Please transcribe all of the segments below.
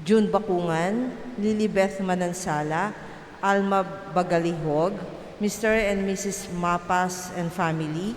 June Bakungan, Lilibeth Manansala, Alma Bagalihog, Mr. and Mrs. Mapas and family,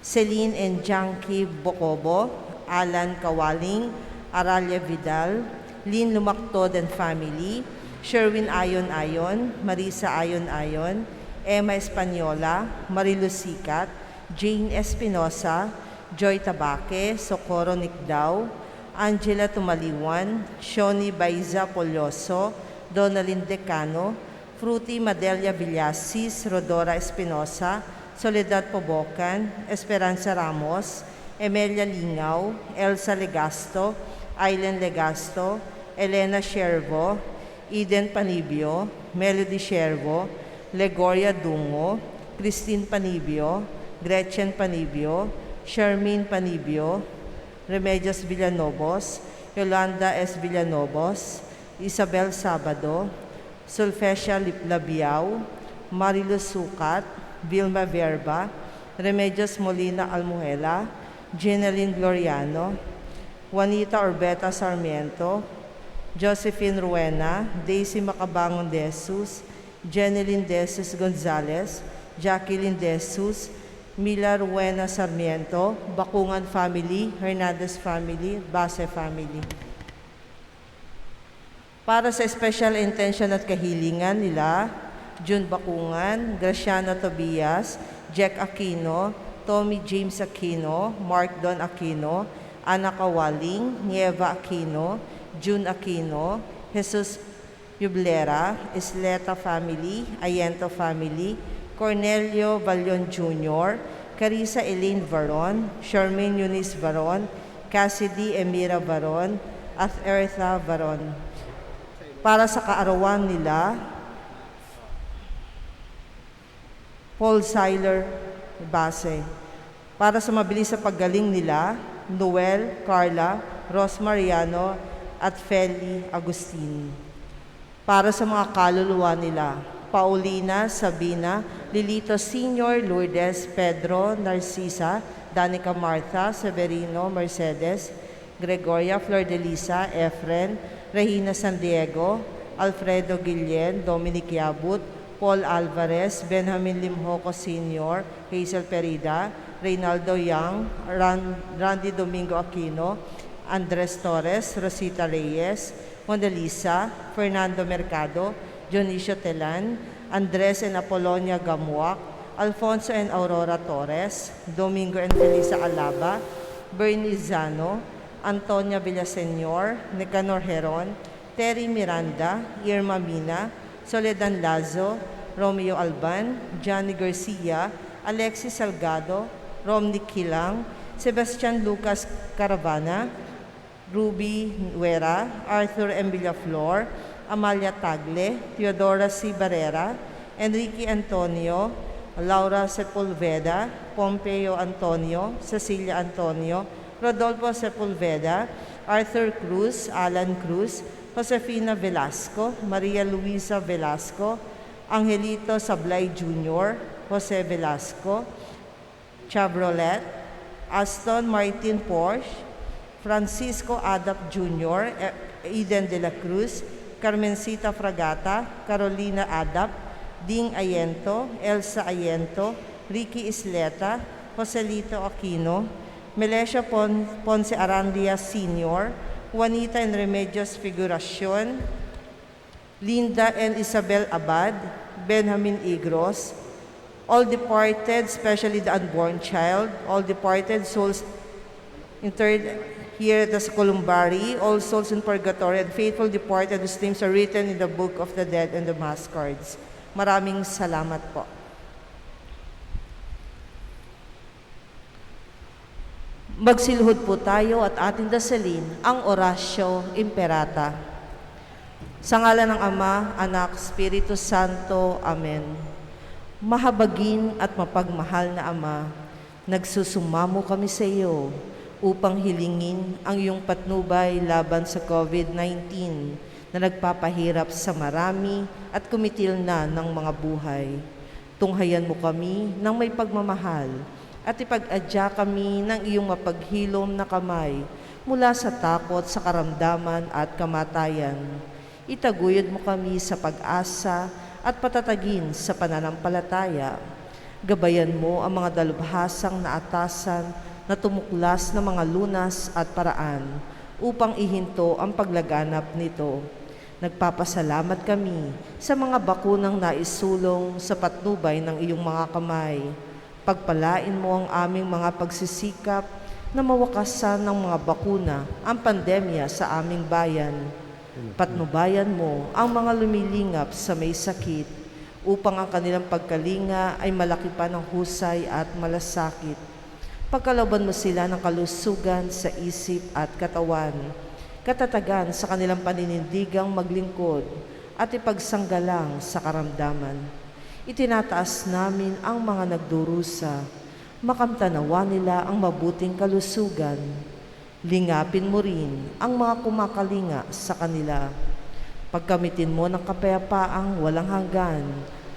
Celine and Janky Bocobo, Alan Kawaling, Aralia Vidal, Lynn Lumactod and family, Sherwin Ayon Ayon, Marisa Ayon Ayon, Emma Española, Marilu Sikat, Jane Espinosa, Joy Tabaque, Socorro Nicdao, Angela Tumaliwan, Shoni Baiza Polyoso, Donalyn Decano, Fruti Madelia Villasis, Rodora Espinosa, Soledad Pobocan, Esperanza Ramos, Emelia Lingaw, Elsa Legasto, Aileen Legasto, Elena Shervo, Eden Panibio, Melody Shervo, Legoria Dungo, Christine Panibio, Gretchen Panibio, Shermine Panibio, Remedios Villalobos, Yolanda S. Villalobos, Isabel Sabado, Sulfecia Labiao, Marilu Sukat, Vilma Verba, Remedios Molina Almuela, Jeneline Gloriano, Juanita Orbeta Sarmiento, Josephine Ruena, Daisy Macabangon de Jesus, Jeneline de Jesus Gonzalez, Jacqueline de Jesus, Mila Ruena Sarmiento, Bakungan family, Hernandez family, Base family. Para sa special intention at kahilingan nila, June Bakungan, Graciano Tobias, Jack Aquino, Tommy James Aquino, Mark Don Aquino, Ana Kawaling, Nieva Aquino, June Aquino, Jesus Yublera, Isleta family, Ayento family, Cornelio Valion Jr., Carissa Elaine Varon, Charmaine Eunice Varon, Cassidy Emira Varon, at Eartha Varon. Para sa kaarawan nila, Paul Seiler Base. Para sa mabilis sa paggaling nila, Noel, Carla, Ros Mariano, at Feli Agustin. Para sa mga kaluluwa nila, Paulina, Sabina, Lilito Sr., Lourdes, Pedro, Narcisa, Danica Martha, Severino, Mercedes, Gregoria, Flor de Lisa, Efren, Regina San Diego, Alfredo Guillen, Dominic Yabut, Paul Alvarez, Benjamin Limhoco Sr., Hazel Perida, Reynaldo Yang, Randy Domingo Aquino, Andres Torres, Rosita Reyes, Mondelisa, Fernando Mercado, Dionisio Telan, Andres and Apolonia Gamuak, Alfonso and Aurora Torres, Domingo and Felisa Alaba, Bernie Zano, Antonia Villaseñor, Nicanor Heron, Terry Miranda, Irma Mina, Soledad Lazo, Romeo Alban, Johnny Garcia, Alexis Salgado, Romney Kilang, Sebastian Lucas Caravana, Ruby Nuera, Arthur M. Villaflor, Amalia Tagle, Teodora C. Barrera, Enrique Antonio, Laura Sepulveda, Pompeo Antonio, Cecilia Antonio, Rodolfo Sepulveda, Arthur Cruz, Alan Cruz, Josefina Velasco, Maria Luisa Velasco, Angelito Sablay Jr., Jose Velasco, Chevrolet, Aston Martin Porsche, Francisco Adap Jr., Eden de la Cruz, Carmencita Fragata, Carolina Adap, Ding Ayento, Elsa Ayento, Ricky Isleta, Joselito Aquino, Melesio Ponce Arandia Sr., Juanita and Remedios Figuracion, Linda and Isabel Abad, Benjamin Igros, all departed, especially the unborn child, all departed souls interred here at the Columbari, all souls in purgatory, and faithful departed whose names are written in the book of the dead and the mass cards. Maraming salamat po. Magsilhod po tayo at ating dasalin ang Oratio Imperata. Sa ngalan ng Ama, Anak, Espiritu Santo. Amen. Mahabagin at mapagmahal na Ama, nagsusumamo kami sa iyo upang hilingin ang iyong patnubay laban sa COVID-19 na nagpapahirap sa marami at kumitil na ng mga buhay. Tunghayan mo kami ng may pagmamahal at ipag-adya kami ng iyong mapaghilom na kamay mula sa takot sa karamdaman at kamatayan. Itaguyod mo kami sa pag-asa at patatagin sa pananampalataya. Gabayan mo ang mga dalubhasang na atasan na tumuklas ng mga lunas at paraan upang ihinto ang paglaganap nito. Nagpapasalamat kami sa mga bakunang naisulong sa patnubay ng iyong mga kamay. Pagpalain mo ang aming mga pagsisikap na mawakasan ng mga bakuna ang pandemya sa aming bayan. Patnubayan mo ang mga lumilingap sa may sakit upang ang kanilang pagkalinga ay malaki pa ng husay at malasakit. Pagkalooban mo sila ng kalusugan sa isip at katawan, katatagan sa kanilang paninindigang maglingkod at ipagsanggalang sa karamdaman. Itinataas namin ang mga nagdurusa, makamtanawa nila ang mabuting kalusugan. Lingapin mo rin ang mga kumakalinga sa kanila. Pagkamitin mo ng kapayapaang walang hanggan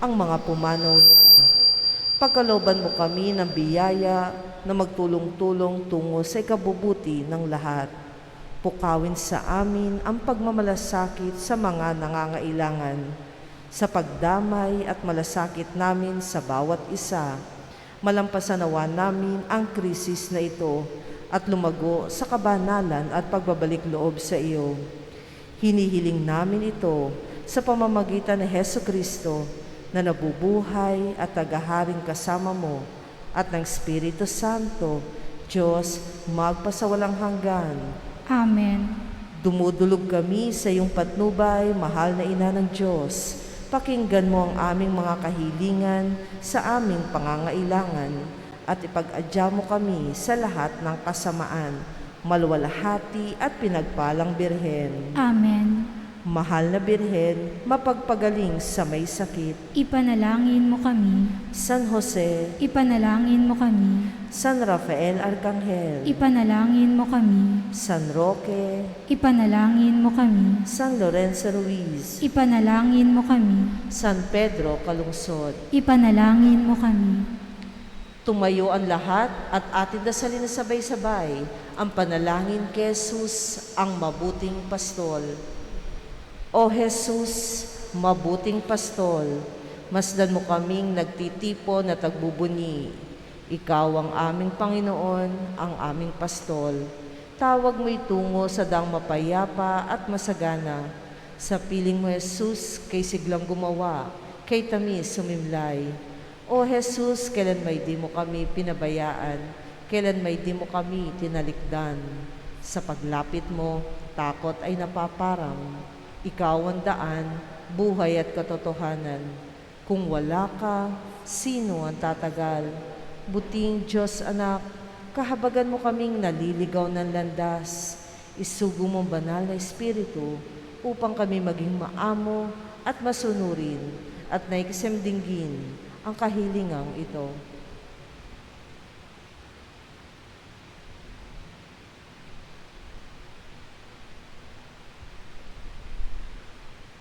ang mga pumanaw na. Pagkalooban mo kami ng biyaya na magtulong-tulong tungo sa ikabubuti ng lahat. Pukawin sa amin ang pagmamalasakit sa mga nangangailangan, sa pagdamay at malasakit namin sa bawat isa. Malampasanawa namin ang krisis na ito at lumago sa kabanalan at pagbabalik loob sa iyo. Hinihiling namin ito sa pamamagitan ni Hesukristo na nabubuhay at tagaharing kasama mo at ng Espiritu Santo, Diyos, magpasawalang hanggan. Amen. Dumudulog kami sa iyong patnubay, mahal na Ina ng Diyos. Pakinggan mo ang aming mga kahilingan sa aming pangangailangan at ipag-adya mo kami sa lahat ng kasamaan, maluwalhati at pinagpalang Birhen. Amen. Mahal na Birhen, mapagpagaling sa may sakit. Ipanalangin mo kami. San Jose, Ipanalangin mo kami. San Rafael Arcangel, Ipanalangin mo kami. San Roque, Ipanalangin mo kami. San Lorenzo Ruiz, Ipanalangin mo kami. San Pedro Calungsod. Ipanalangin mo kami. Tumayo ang lahat at atin dasalin na sabay-sabay ang panalangin kay Jesus, ang mabuting pastol. O Jesus, mabuting pastol, masdan mo kaming nagtitipon at nagbubuni. Ikaw ang aming Panginoon, ang aming pastol. Tawag mo itungo sa daang mapayapa at masagana. Sa piling mo, Jesus, kay siglang gumawa, kay tamis sumimlay. O Jesus, kailan may di mo kami pinabayaan, kailan may di mo kami tinalikdan. Sa paglapit mo, takot ay napaparang. Ikaw ang daan, buhay at katotohanan. Kung wala ka, sino ang tatagal? Buting Diyos anak, kahabagan mo kaming naliligaw ng landas. Isugo mong banal na Espiritu upang kami maging maamo at masunurin at naikisamdinggin ang kahilingang ito.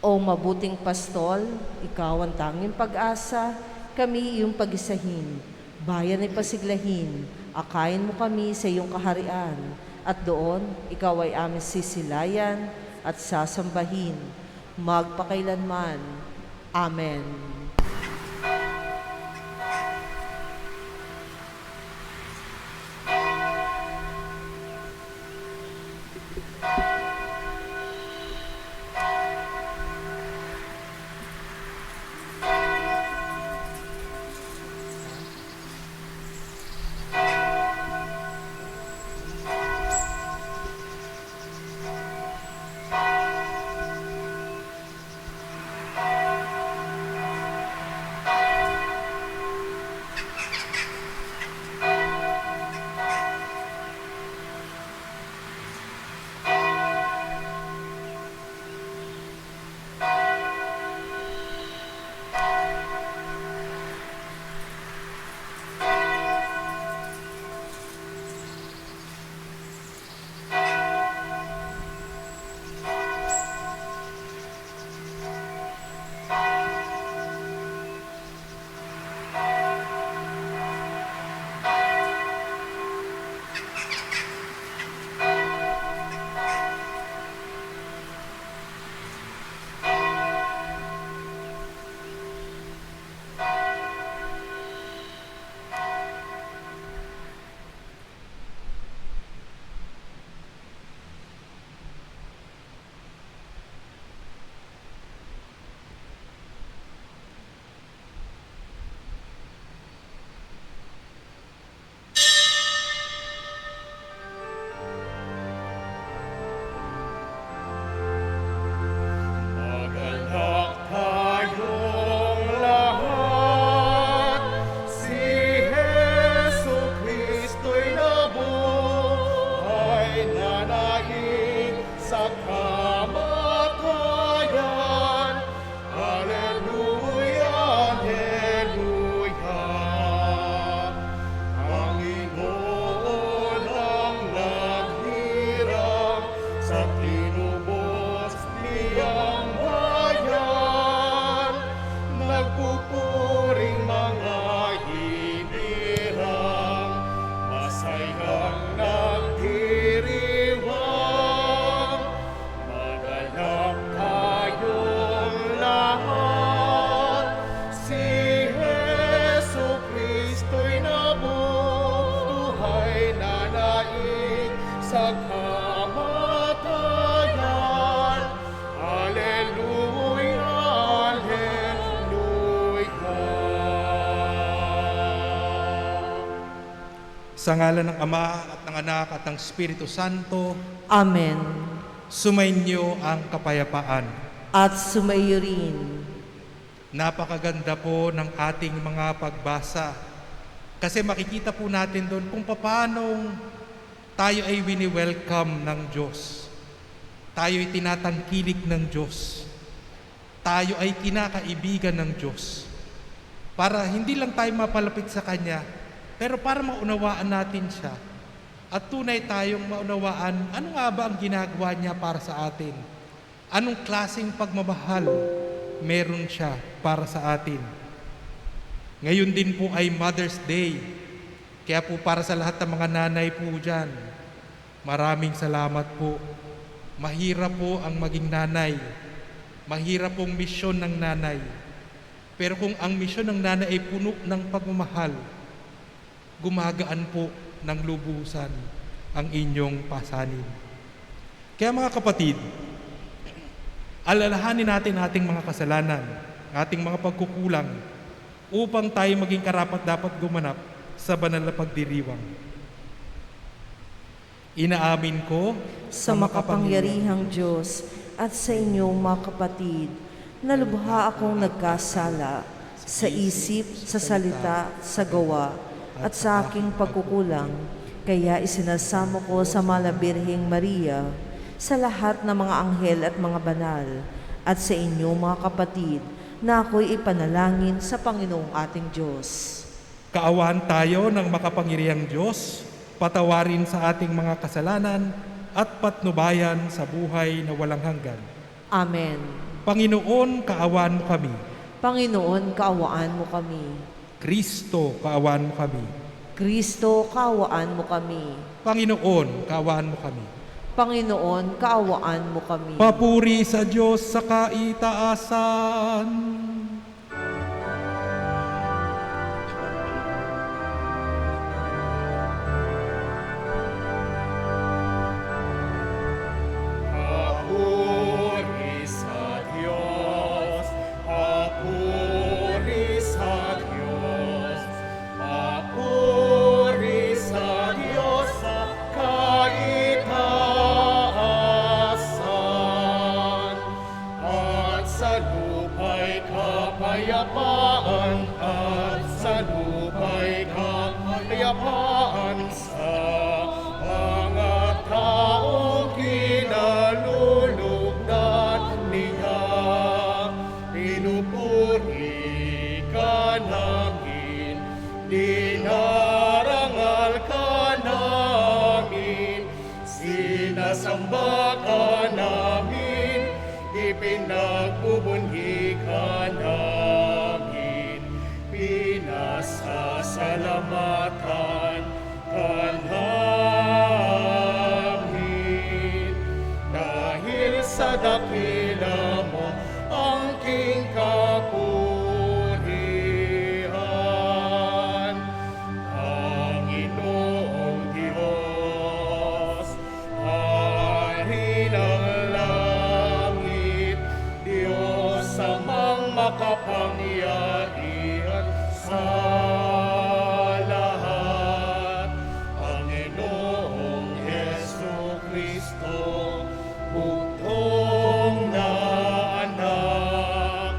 O mabuting pastol, ikaw ang tanging pag-asa, kami iyong pag-isahin. Bayan ay pasiglahin, akayin mo kami sa iyong kaharian, at doon ikaw ay aming sisilayan at sasambahin, magpakailanman. Amen. Sa ngalan ng Ama at ng Anak at ng Espiritu Santo, Amen. sumainyo ang kapayapaan. At sumaiyo rin. Napakaganda po ng ating mga pagbasa kasi makikita po natin doon kung paano tayo ay wini-welcome ng Diyos. Tayo ay tinatangkilik ng Diyos. Tayo ay kinakaibigan ng Diyos. Para hindi lang tayo mapalapit sa Kanya, pero para maunawaan natin siya. At tunay tayong maunawaan, ano nga ba ang ginagawa niya para sa atin? Anong klaseng pagmamahal meron siya para sa atin? Ngayon din po ay Mother's Day. Kaya po para sa lahat ng mga nanay po dyan, maraming salamat po. Mahirap po ang maging nanay. Mahirap pong misyon ng nanay. Pero kung ang misyon ng nanay ay puno ng pagmamahal, gumagaan po ng lubusan ang inyong pasanin. Kaya mga kapatid, alalahanin natin ating mga kasalanan, ating mga pagkukulang, upang tayo maging karapat-dapat gumanap sa banal na pagdiriwang. Inaamin ko Sa makapangyarihang Diyos at sa inyong mga kapatid, na lubha akong nagkasala sa isip, sa salita, sa gawa, at sa aking pagkukulang. Kaya isinasamo ko sa Malabirhing Maria, sa lahat ng mga anghel at mga banal, at sa inyong mga kapatid, na ako'y ipanalangin sa Panginoong ating Diyos. Kaawaan tayo ng makapangyarihang Diyos, patawarin sa ating mga kasalanan at patnubayan sa buhay na walang hanggan. Amen. Panginoon, kaawaan mo kami. Panginoon, kaawaan mo kami. Kristo, kaawaan mo kami. Kristo, kaawaan mo kami. Panginoon, kaawaan mo kami. Panginoon, kaawaan mo kami. Papuri sa Diyos sa kaitaasan. Papuri sa Diyos, papuri sa Diyos, papuri sa Diyos sa kaitaasan, at sa lupa'y kapayapaan, at sa lupa'y kapayapaan sa mga taong kinalulugdan niya. Pinupuri ka namin, dinarangal ka namin, sinasamba ka namin, ipinagbubunyi ka namin, pinasasalamatan ka namin. Dahil sa dakila mo ang king kapurihan, Panginoong Diyos, Hari ng langit, Diyos amang makapangyarihan sa lahat, Panginoong Jesucristo, bugtong na anak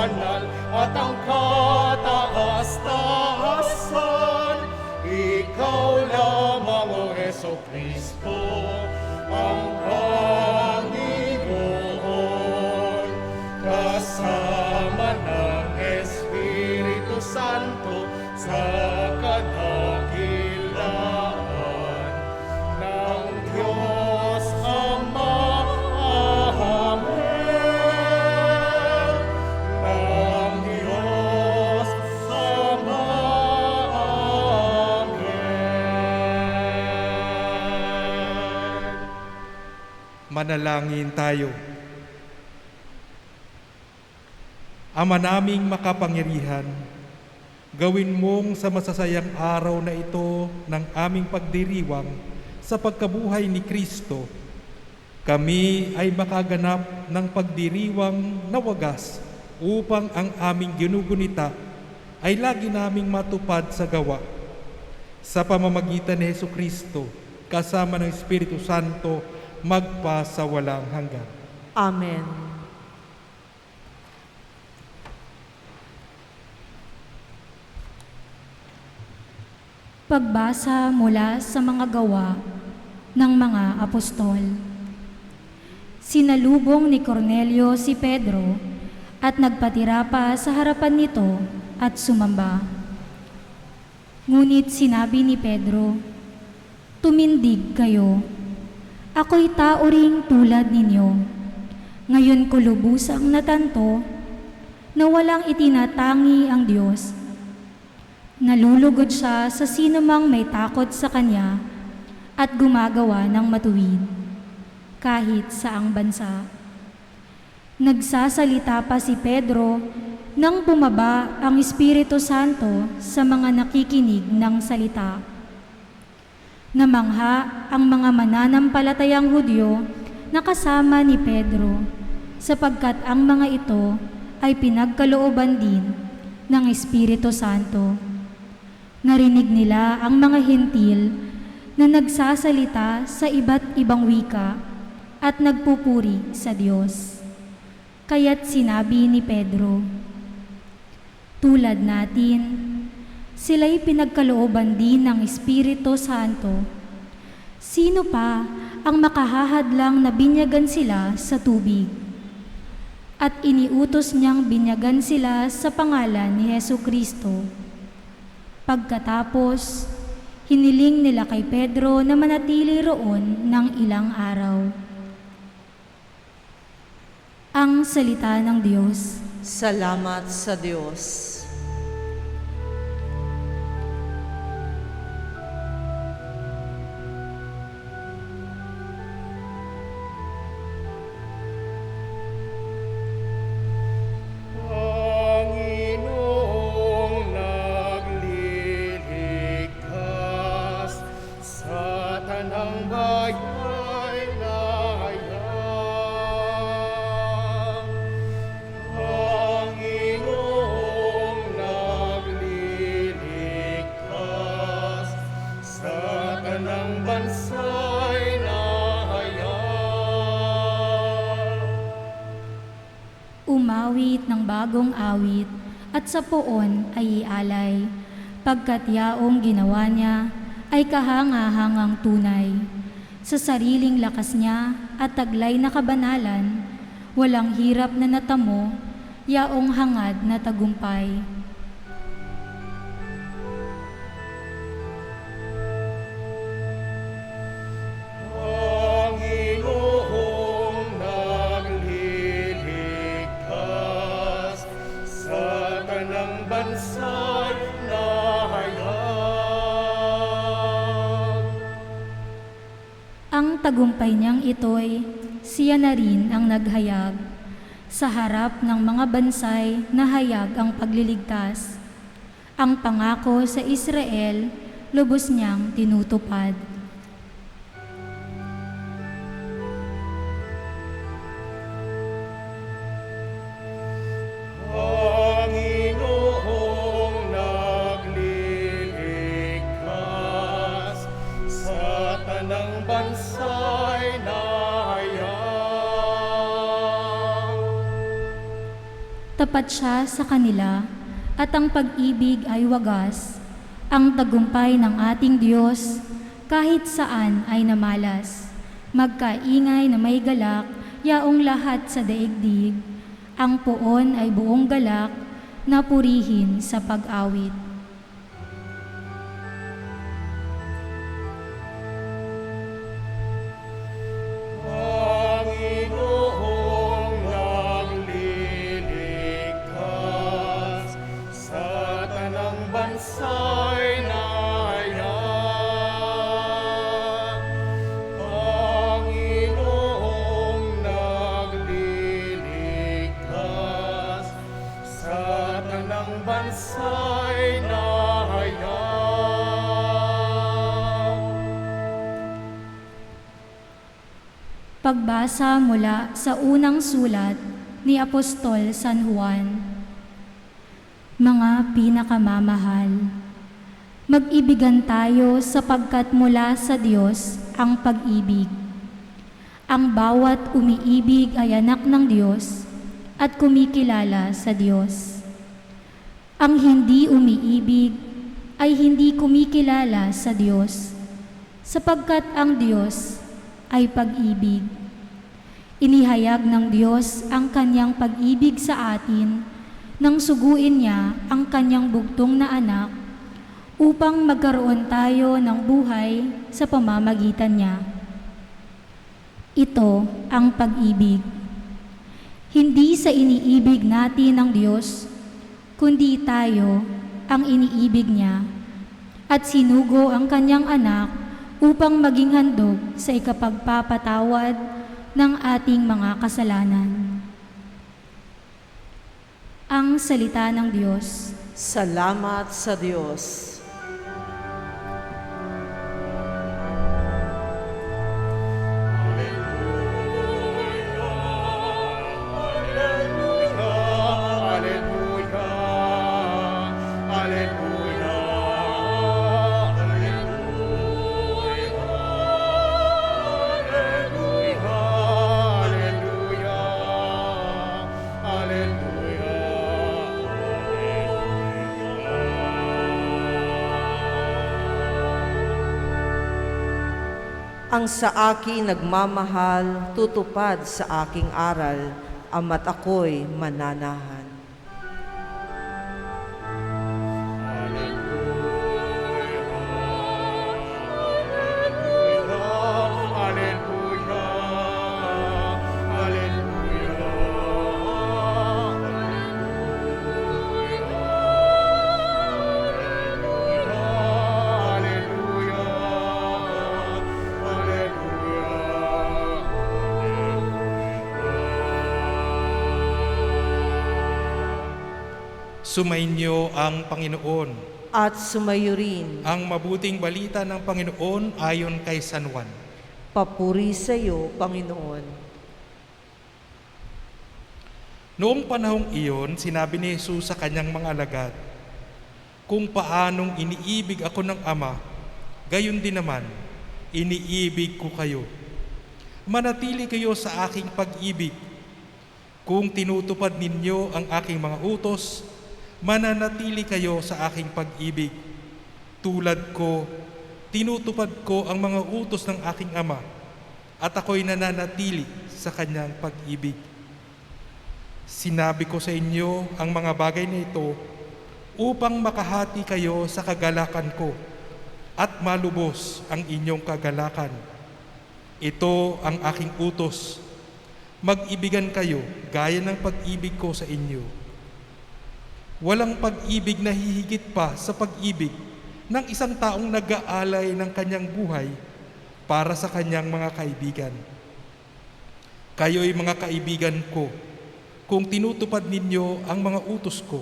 banal at ang kataas-taasan. Ikaw lamang, O Jesucristo, ang Panginoon, kasama ng Espiritu Santo sa kadakilaan ng Diyos Ama. Amen. Ng Diyos Ama. Amen. Manalangin tayo. Ama naming makapangyarihan, gawin mong sa masasayang araw na ito ng aming pagdiriwang sa pagkabuhay ni Kristo, kami ay makaganap ng pagdiriwang na wagas upang ang aming ginugunita ay lagi naming matupad sa gawa. Sa pamamagitan ni Jesucristo, kasama ng Espiritu Santo, magpa sa walang hanggan. Amen. Pagbasa mula sa mga gawa ng mga apostol. Sinalubong ni Cornelio si Pedro at nagpatira pa sa harapan nito at sumamba. Ngunit sinabi ni Pedro, "Tumindig kayo. Ako'y tao ring tulad ninyo. Ngayon ko lubusang natanto na walang itinatangi ang Diyos. Nalulugod siya sa sinumang may takot sa Kanya at gumagawa ng matuwid, kahit saang bansa." Nagsasalita pa si Pedro nang bumaba ang Espiritu Santo sa mga nakikinig ng salita. Namangha ang mga mananampalatayang Hudyo na kasama ni Pedro, sapagkat ang mga ito ay pinagkalooban din ng Espiritu Santo. Narinig nila ang mga hentil na nagsasalita sa iba't ibang wika at nagpupuri sa Diyos. Kaya't sinabi ni Pedro, "Tulad natin, sila'y pinagkalooban din ng Espiritu Santo. Sino pa ang makahahadlang na binyagan sila sa tubig?" At iniutos niyang binyagan sila sa pangalan ni Jesucristo. Pagkatapos, hiniling nila kay Pedro na manatili roon ng ilang araw. Ang salita ng Diyos. Salamat sa Diyos. Panginoong nagliligtas sa tanang bayay na hayag. Panginoong nagliligtas sa tanang bansay na hayag. Umawit ng bagong awit at sa poon ay ialay, pagkat yaong ginawa niya ay kahanga-hangang tunay. Sa sariling lakas niya at taglay na kabanalan, walang hirap na natamo, yaong hangad na tagumpay. Panginoong nagliligtas sa tanang bansay na hayag. Ang tagumpay niyang ito'y siya na rin ang naghayag. Sa harap ng mga bansay na hayag ang pagliligtas. Ang pangako sa Israel, lubos niyang tinutupad. Panginoong nagliligtas sa tanang bansay na hayag. Tapat siya sa kanila at ang pag-ibig ay wagas. Ang tagumpay ng ating Diyos kahit saan ay namalas. Magkaingay na may galak, yaong lahat sa daigdig. Ang poon ay buong galak na purihin sa pag-awit. Panginoong nagliligtas sa tanang bansa'y nayan. Panginoong nagliligtas sa tanang bansa'y nayan. Pagbasa mula sa unang sulat ni Apostol San Juan. Mga pinakamamahal, mag-ibigan tayo sapagkat mula sa Diyos ang pag-ibig. Ang bawat umiibig ay anak ng Diyos at kumikilala sa Diyos. Ang hindi umiibig ay hindi kumikilala sa Diyos, sapagkat ang Diyos ay pag-ibig. Inihayag ng Diyos ang kanyang pag-ibig sa atin nang suguin niya ang kanyang bugtong na anak upang magkaroon tayo ng buhay sa pamamagitan niya. Ito ang pag-ibig. Hindi sa iniibig natin ng Diyos, kundi tayo ang iniibig niya at sinugo ang kanyang anak upang maging handog sa ikapagpapatawad ng ating mga kasalanan. Ang salita ng Diyos. Salamat sa Diyos. Ang sa akin nagmamahal, tutupad sa aking aral, ama't ako'y mananahan. Sumainyo ang Panginoon. At sumayo rin, Ang mabuting balita ng Panginoon ayon kay San Juan. papuri sa iyo, Panginoon. Noong panahong iyon, sinabi ni Jesus sa kanyang mga alagad, kung paanong iniibig ako ng Ama, gayon din naman, iniibig ko kayo. Manatili kayo sa aking pag-ibig. Kung tinutupad ninyo ang aking mga utos, mananatili kayo sa aking pag-ibig. Tulad ko, tinutupad ko ang mga utos ng aking Ama, at ako'y nananatili sa kanyang pag-ibig. Sinabi ko sa inyo ang mga bagay na ito upang makahati kayo sa kagalakan ko at malubos ang inyong kagalakan. Ito ang aking utos. Mag-ibigan kayo gaya ng pag-ibig ko sa inyo. Walang pag-ibig na hihigit pa sa pag-ibig ng isang taong nag-aalay ng kanyang buhay para sa kanyang mga kaibigan. Kayo'y mga kaibigan ko kung tinutupad ninyo ang mga utos ko.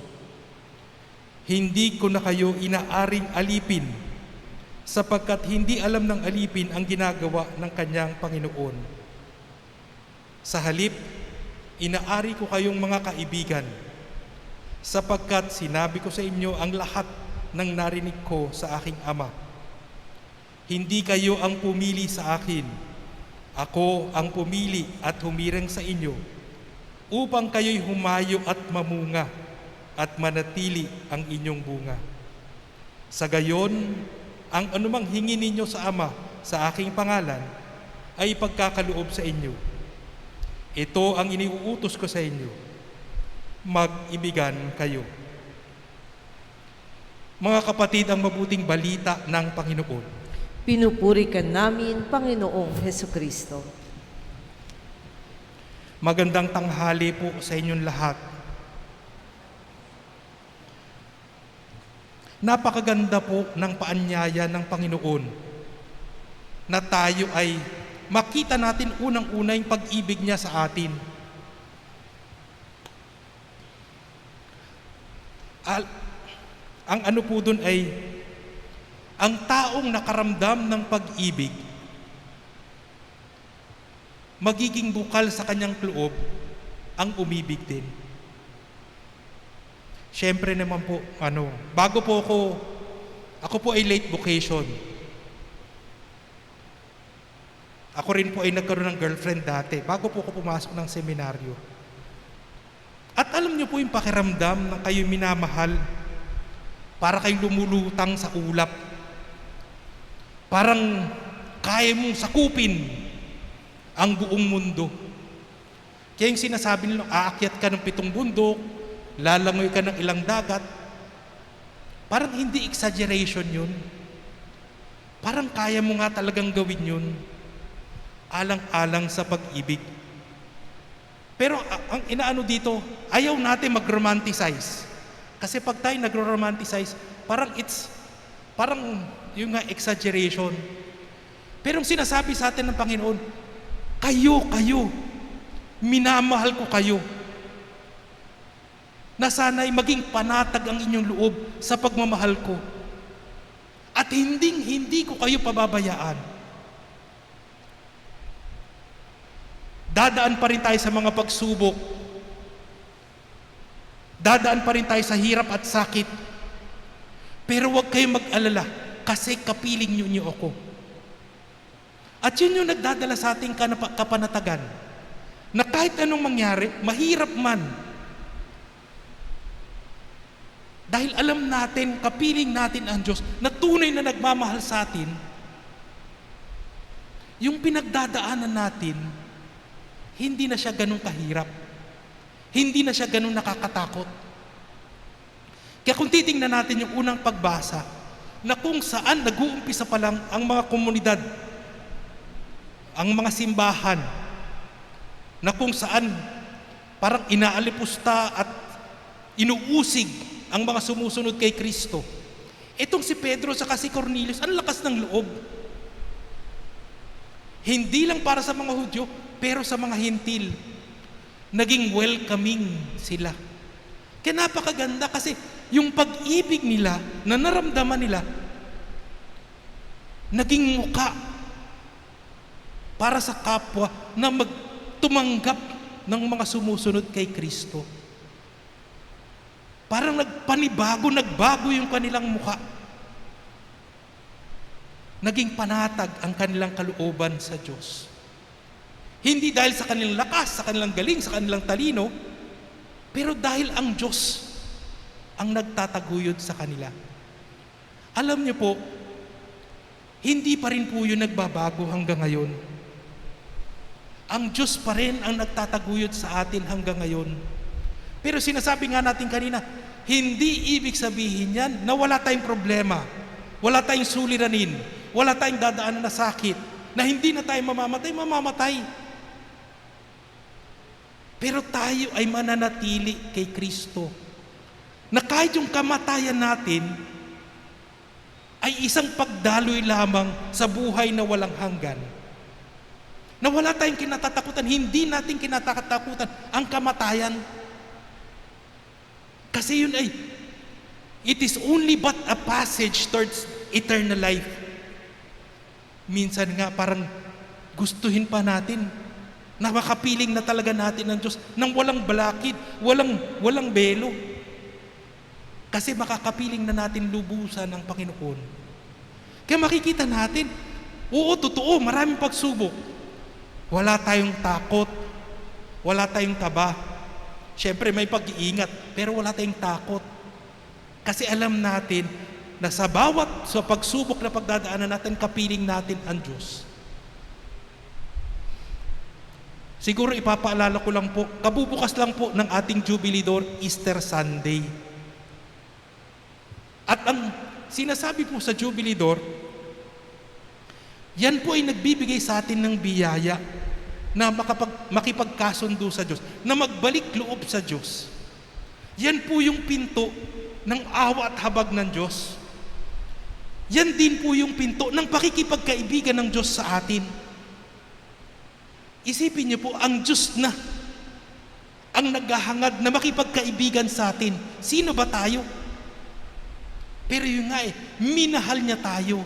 Hindi ko na kayo inaaring alipin sapagkat hindi alam ng alipin ang ginagawa ng kanyang Panginoon. Sa halip, inaari ko kayong mga kaibigan sapagkat sinabi ko sa inyo ang lahat ng narinig ko sa aking Ama. Hindi kayo ang pumili sa akin. Ako ang pumili at humirang sa inyo upang kayo'y humayo at mamunga at manatili ang inyong bunga. Sa gayon, ang anumang hingi ninyo sa Ama sa aking pangalan ay pagkakaloob sa inyo. Ito ang iniuutos ko sa inyo, mag-ibigan kayo. Mga kapatid, ang mabuting balita ng Panginoon. Pinupuri ka namin, Panginoong Hesukristo. Magandang tanghali po sa inyong lahat. Napakaganda po ng paanyaya ng Panginoon na tayo ay makita natin unang-una yung pag-ibig niya sa atin. Ang ano po dun ay, ang taong nakaramdam ng pag-ibig, magiging bukal sa kanyang loob ang umibig din. Siyempre naman po, bago po ako po ay late vocation. Ako rin po ay nagkaroon ng girlfriend dati, bago po ako pumasok ng seminaryo. At alam niyo po yung pakiramdam ng kayo minamahal, para kayong lumulutang sa ulap. Parang kaya mong sakupin ang buong mundo. Kaya yung sinasabi nila, aakyat ka ng 7 bundok, lalangoy ka ng ilang dagat. Parang hindi exaggeration yun. Parang kaya mo nga talagang gawin yun. Alang-alang sa pag-ibig. Pero ang inaano dito, ayaw natin mag-romanticize. Kasi pag tayo nagro-romanticize, parang yung nga exaggeration. Pero ang sinasabi sa atin ng Panginoon, kayo, minamahal ko kayo. Na sana'y maging panatag ang inyong loob sa pagmamahal ko. At hindi ko kayo pababayaan. Dadaan pa rin tayo sa mga pagsubok. Dadaan pa rin tayo sa hirap at sakit. Pero huwag kayong mag-alala kasi kapiling niyo ako. At yun yung nagdadala sa ating kapanatagan. Na kahit anong mangyari, mahirap man. Dahil alam natin, kapiling natin ang Diyos na tunay na nagmamahal sa atin, yung pinagdadaanan natin, hindi na siya ganun kahirap. Hindi na siya ganun nakakatakot. Kaya kung titingnan natin yung unang pagbasa, na kung saan nag-uumpisa pa lang ang mga komunidad, ang mga simbahan, na kung saan parang inaalipusta at inuusig ang mga sumusunod kay Kristo. Itong si Pedro sa si Cornelius, ang lakas ng loob. Hindi lang para sa mga Hudyo, pero sa mga Hintil. Naging welcoming sila. Kaya napakaganda kasi yung pag-ibig nila na naramdaman nila, naging muka para sa kapwa na tumanggap ng mga sumusunod kay Kristo. Parang nagbago yung kanilang muka. Naging panatag ang kanilang kalooban sa Diyos. Hindi dahil sa kanilang lakas, sa kanilang galing, sa kanilang talino, pero dahil ang Diyos ang nagtataguyod sa kanila. Alam niyo po, hindi pa rin po yun nagbabago hanggang ngayon. Ang Diyos pa rin ang nagtataguyod sa atin hanggang ngayon. Pero sinasabi nga natin kanina, hindi ibig sabihin yan na wala tayong problema, wala tayong suliranin, wala tayong dadaanan na sakit, na hindi na tayo mamamatay. Pero tayo ay mananatili kay Kristo. Na kahit yung kamatayan natin ay isang pagdaloy lamang sa buhay na walang hanggan. Na wala tayong kinatatakutan, hindi natin kinatatakutan ang kamatayan. Kasi yun ay, it is only but a passage towards eternal life. Minsan nga parang gustuhin pa natin na makapiling na talaga natin ng Diyos nang walang balakid, walang belo. Kasi makakapiling na natin lubusan ng Panginoon. Kaya makikita natin, oo, totoo, maraming pagsubok. Wala tayong takot, wala tayong kaba. Siyempre may pag-iingat, pero wala tayong takot. Kasi alam natin na sa pagsubok na pagdadaanan natin, kapiling natin ang Diyos. Siguro ipapaalala ko lang po, kabubukas lang po ng ating Jubilee Door, Easter Sunday. At ang sinasabi po sa Jubilee Door, yan po ay nagbibigay sa atin ng biyaya na makipagkasundo sa Diyos, na magbalik loob sa Diyos. Yan po yung pinto ng awa at habag ng Diyos. Yan din po yung pinto ng pakikipagkaibigan ng Diyos sa atin. Isipin niyo po, ang Diyos na ang naghahangad na makipagkaibigan sa atin. Sino ba tayo? Pero yun nga minahal niya tayo.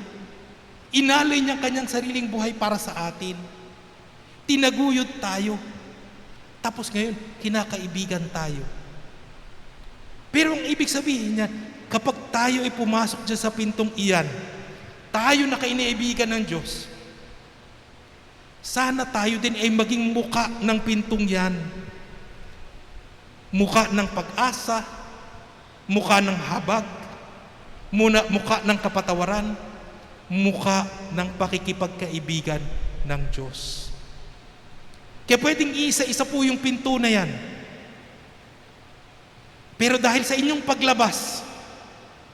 Inalay niya kanyang sariling buhay para sa atin. Tinaguyod tayo. Tapos ngayon, kinakaibigan tayo. Pero ang ibig sabihin niya, kapag tayo ay pumasok dyan sa pintong iyan, tayo na kainaibigan ng Diyos, sana tayo din ay maging muka ng pintong yan. Muka ng pag-asa, muka ng habag, muka ng kapatawaran, muka ng pakikipagkaibigan ng Diyos. Kaya pwedeng isa-isa po yung pinto na yan. Pero dahil sa inyong paglabas,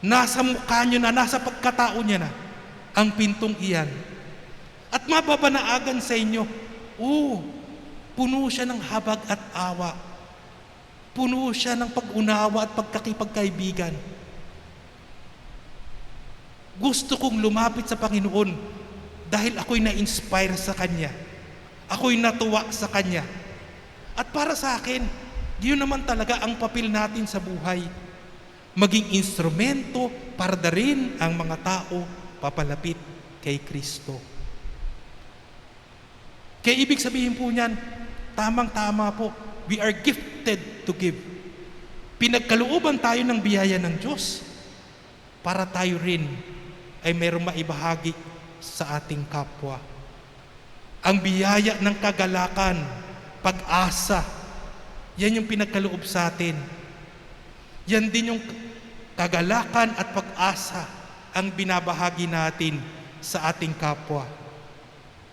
nasa mukha nyo na, nasa pagkatao niya na ang pintong iyan. At mababanaagan sa inyo, puno siya ng habag at awa. Puno siya ng pag-unawa at pagkakipagkaibigan. Gusto kong lumapit sa Panginoon dahil ako'y na-inspire sa Kanya. Ako'y natuwa sa Kanya. At para sa akin, yun naman talaga ang papel natin sa buhay. Maging instrumento para darin ang mga tao papalapit kay Kristo. Kaya ibig sabihin po niyan, tamang-tama po, we are gifted to give. Pinagkalooban tayo ng biyaya ng Diyos para tayo rin ay mayroong maibahagi sa ating kapwa. Ang biyaya ng kagalakan, pag-asa, yan yung pinagkaloob sa atin. Yan din yung kagalakan at pag-asa ang binabahagi natin sa ating kapwa.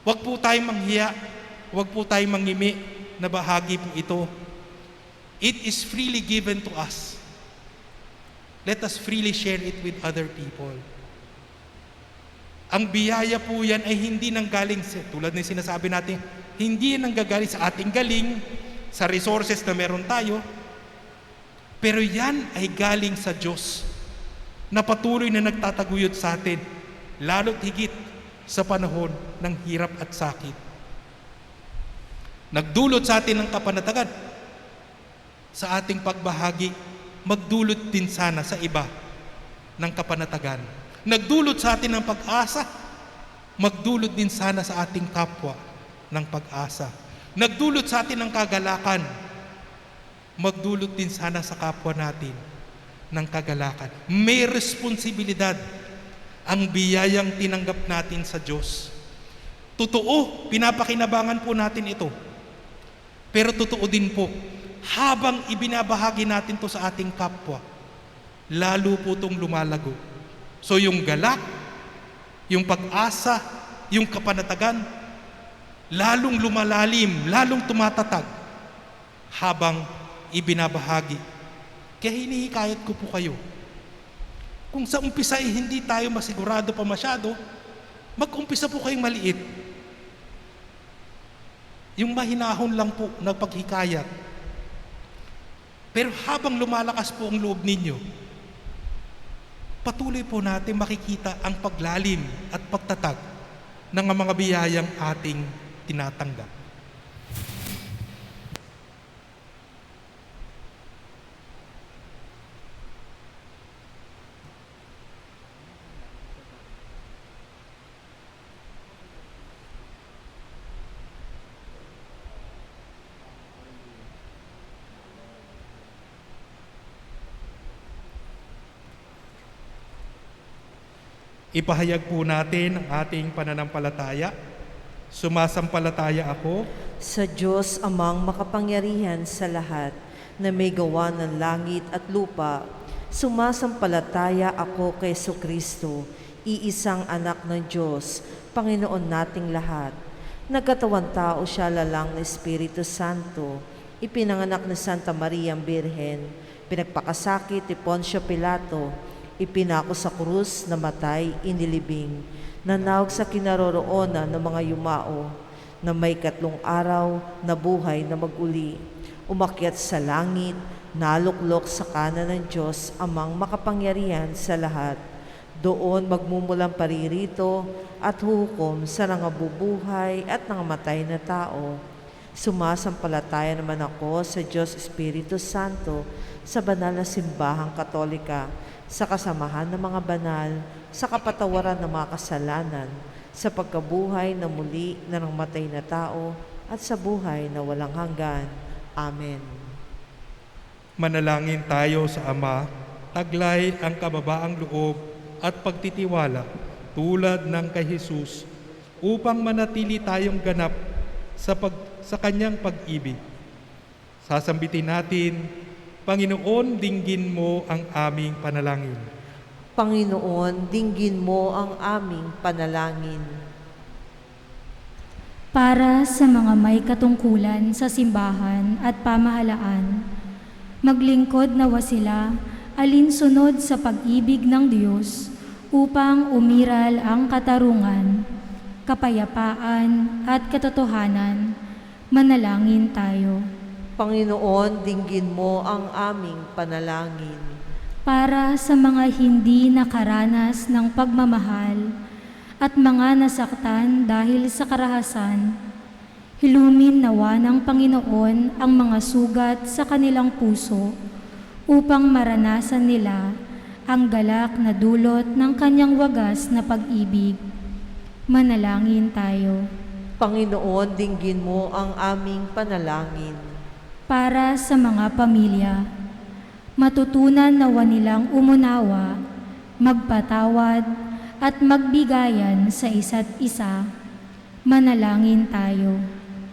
Huwag po tayong manghiya, huwag po tayong mangimi na bahagi po ito. It is freely given to us. Let us freely share it with other people. Ang biyaya po yan ay hindi nanggaling, tulad ng sinasabi natin, hindi yan nanggagaling sa ating galing, sa resources na meron tayo, pero yan ay galing sa Diyos na patuloy na nagtataguyod sa atin, lalo't higit sa panahon ng hirap at sakit. Nagdulot sa atin ng kapanatagan sa ating pagbahagi, magdulot din sana sa iba ng kapanatagan. Nagdulot sa atin ng pag-asa, magdulot din sana sa ating kapwa ng pag-asa. Nagdulot sa atin ng kagalakan, magdulot din sana sa kapwa natin ng kagalakan. May responsibilidad ang biyayang tinanggap natin sa Diyos. Totoo, pinapakinabangan po natin ito. Pero totoo din po, habang ibinabahagi natin to sa ating kapwa, lalo po itong lumalago. So yung galak, yung pag-asa, yung kapanatagan, lalong lumalalim, lalong tumatatag habang ibinabahagi. Kaya hinihikayat ko po kayo, kung sa umpisa ay hindi tayo masigurado pa masyado, mag-umpisa po kayong maliit. Yung mahinahon lang po na paghikayat. Pero habang lumalakas po ang loob ninyo, patuloy po natin makikita ang paglalim at pagtatag ng mga biyayang ating tinatanggap. Ipahayag po natin ang ating pananampalataya. Sumasampalataya ako sa Diyos amang makapangyarihan sa lahat, na may gawa ng langit at lupa. Sumasampalataya ako kay Kristo, iisang anak ng Diyos, Panginoon nating lahat. Nagkatawang tao siya, lalang na Espiritu Santo, ipinanganak ni Santa Maria ang Birhen, pinagpakasakit ni Poncio Pilato, ipinako sa krus, namatay, inilibing, nanawag sa kinaroroonan ng mga yumao, na may 3 araw na buhay na maguli, umakyat sa langit, naluklok sa kanan ng Diyos, amang makapangyarihan sa lahat. Doon magmumulang paririto at hukom sa nangabubuhay at nangamatay na tao. Sumasampalataya naman ako sa Diyos Espiritu Santo, sa banal na simbahang katolika, sa kasamahan ng mga banal, sa kapatawaran ng mga kasalanan, sa pagkabuhay na muli na nangamatay na tao, at sa buhay na walang hanggan. Amen. Manalangin tayo sa Ama, taglay ang kababaang loob at pagtitiwala tulad ng kay Jesus upang manatili tayong ganap sa kanyang pag-ibig. Sasambitin natin, Panginoon, dinggin mo ang aming panalangin. Panginoon, dinggin mo ang aming panalangin. Para sa mga may katungkulan sa simbahan at pamahalaan, maglingkod nawa sila alinsunod sa pag-ibig ng Diyos upang umiral ang katarungan, kapayapaan at katotohanan. Manalangin tayo. Panginoon, dinggin mo ang aming panalangin. Para sa mga hindi nakaranas ng pagmamahal at mga nasaktan dahil sa karahasan, hilumin nawa ng Panginoon ang mga sugat sa kanilang puso upang maranasan nila ang galak na dulot ng kanyang wagas na pag-ibig. Manalangin tayo. Panginoon, dinggin mo ang aming panalangin. Para sa mga pamilya, matutunan nawa nilang umunawa, magpatawad at magbigayan sa isa't isa. Manalangin tayo.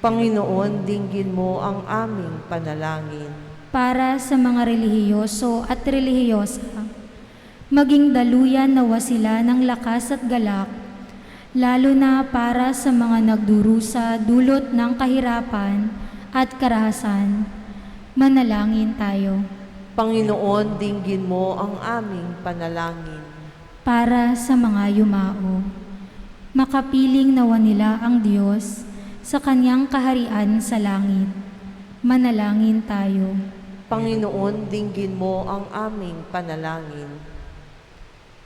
Panginoon, dinggin mo ang aming panalangin. Para sa mga relihiyoso at relihiyosa, maging daluyan nawa sila ng lakas at galak, lalo na para sa mga nagdurusa dulot ng kahirapan at karahasan. Manalangin tayo. Panginoon, dinggin mo ang aming panalangin. Para sa mga yumao, makapiling nawa nila ang Diyos sa kanyang kaharian sa langit. Manalangin tayo. Panginoon, dinggin mo ang aming panalangin.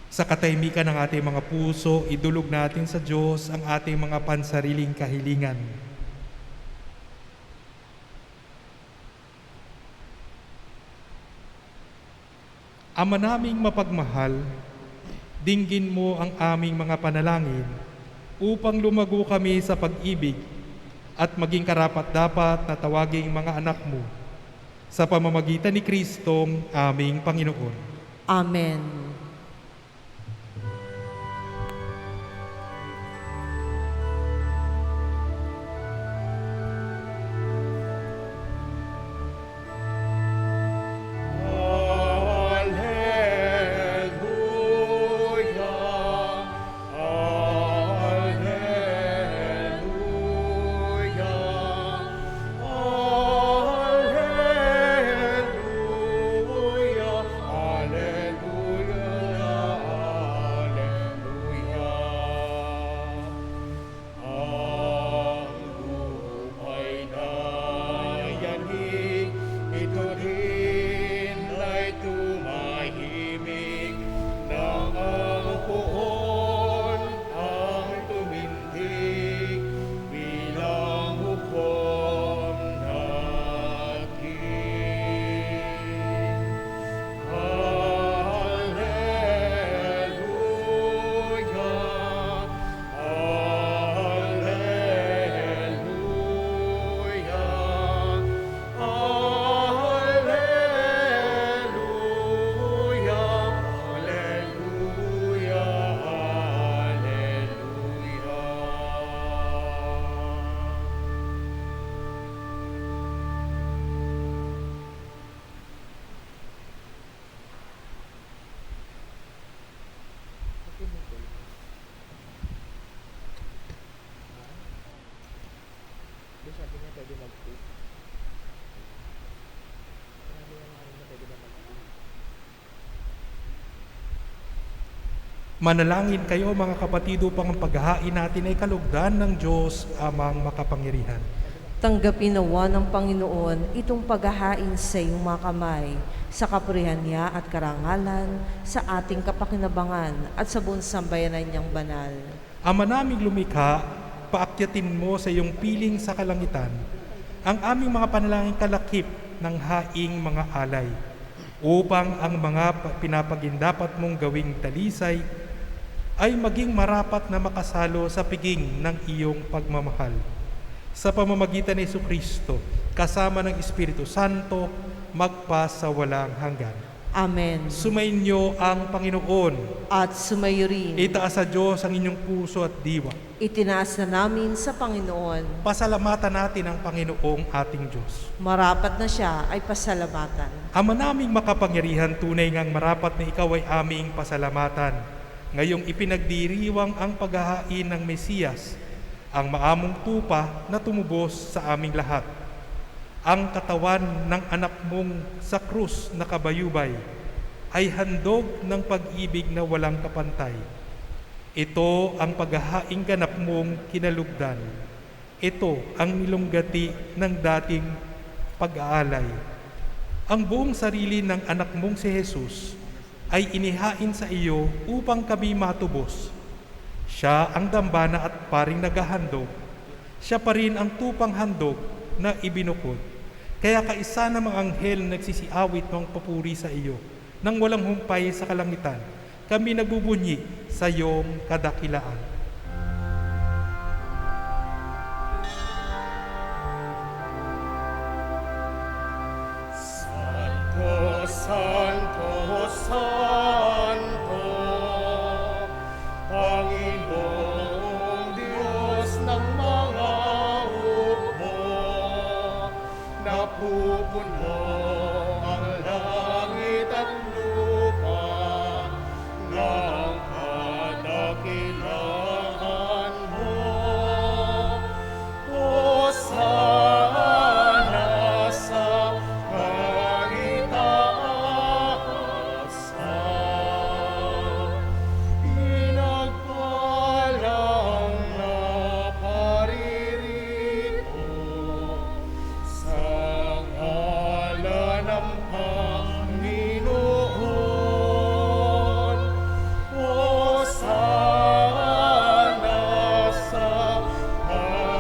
Sa katahimikan ng ating mga puso, idulog natin sa Diyos ang ating mga pansariling kahilingan. Ama naming mapagmahal, dinggin mo ang aming mga panalangin upang lumago kami sa pag-ibig at maging karapat-dapat na tawaging mga anak mo sa pamamagitan ni Kristong aming Panginoon. Amen. Alleluia, alleluia, Manalangin kayo mga kapatid upang ang paghahain natin ay kalugdan ng Diyos amang makapangyarihan. Tanggapin nawa ng Panginoon itong paghahain sa iyong mga kamay, sa kapurihan niya at karangalan, sa ating kapakinabangan at sa buong sambayanan niyang banal. Ama naming lumikha, paakyatin mo sa iyong piling sa kalangitan ang aming mga panalangin kalakip ng haing mga alay, upang ang mga pinapagindapat mong gawing talisay ay maging marapat na makasalo sa piging ng iyong pagmamahal. Sa pamamagitan ni Jesucristo, kasama ng Espiritu Santo, magpa sa walang hanggan. Amen. Sumainyo ang Panginoon. At sumayo rin. Itaas sa Diyos ang inyong puso at diwa. Itinaas na namin sa Panginoon. Pasalamatan natin ang Panginoong ating Diyos. Marapat na siya ay pasalamatan. Ama naming makapangyarihan, tunay ngang marapat na ikaw ay aming pasalamatan. Ngayong ipinagdiriwang ang paghahain ng Mesiyas, ang maamong tupa na tumubos sa aming lahat. Ang katawan ng anak mong sa krus na kabayubay ay handog ng pag-ibig na walang kapantay. Ito ang paghahaing ganap mong kinalugdan. Ito ang nilunggati ng dating pag-aalay. Ang buong sarili ng anak mong si Jesus ay inihain sa iyo upang kami matubos. Siya ang dambana at paring naghahandog. Siya pa rin ang tupang handog na ibinukod. Kaya kaisa ng mga anghel nagsisiawit ng papuri sa iyo. Nang walang humpay sa kalangitan, kami nagbubunyi sa iyong kadakilaan. Santo, Santo, Santo, Panginoong Diyos ng mga hukbo, napupuno ang langit at lupa ng kadakilaan mo. Hosana sa kaitaasan, pinagpalang na paririto sa ngalan ng Panginoon. Hosana sa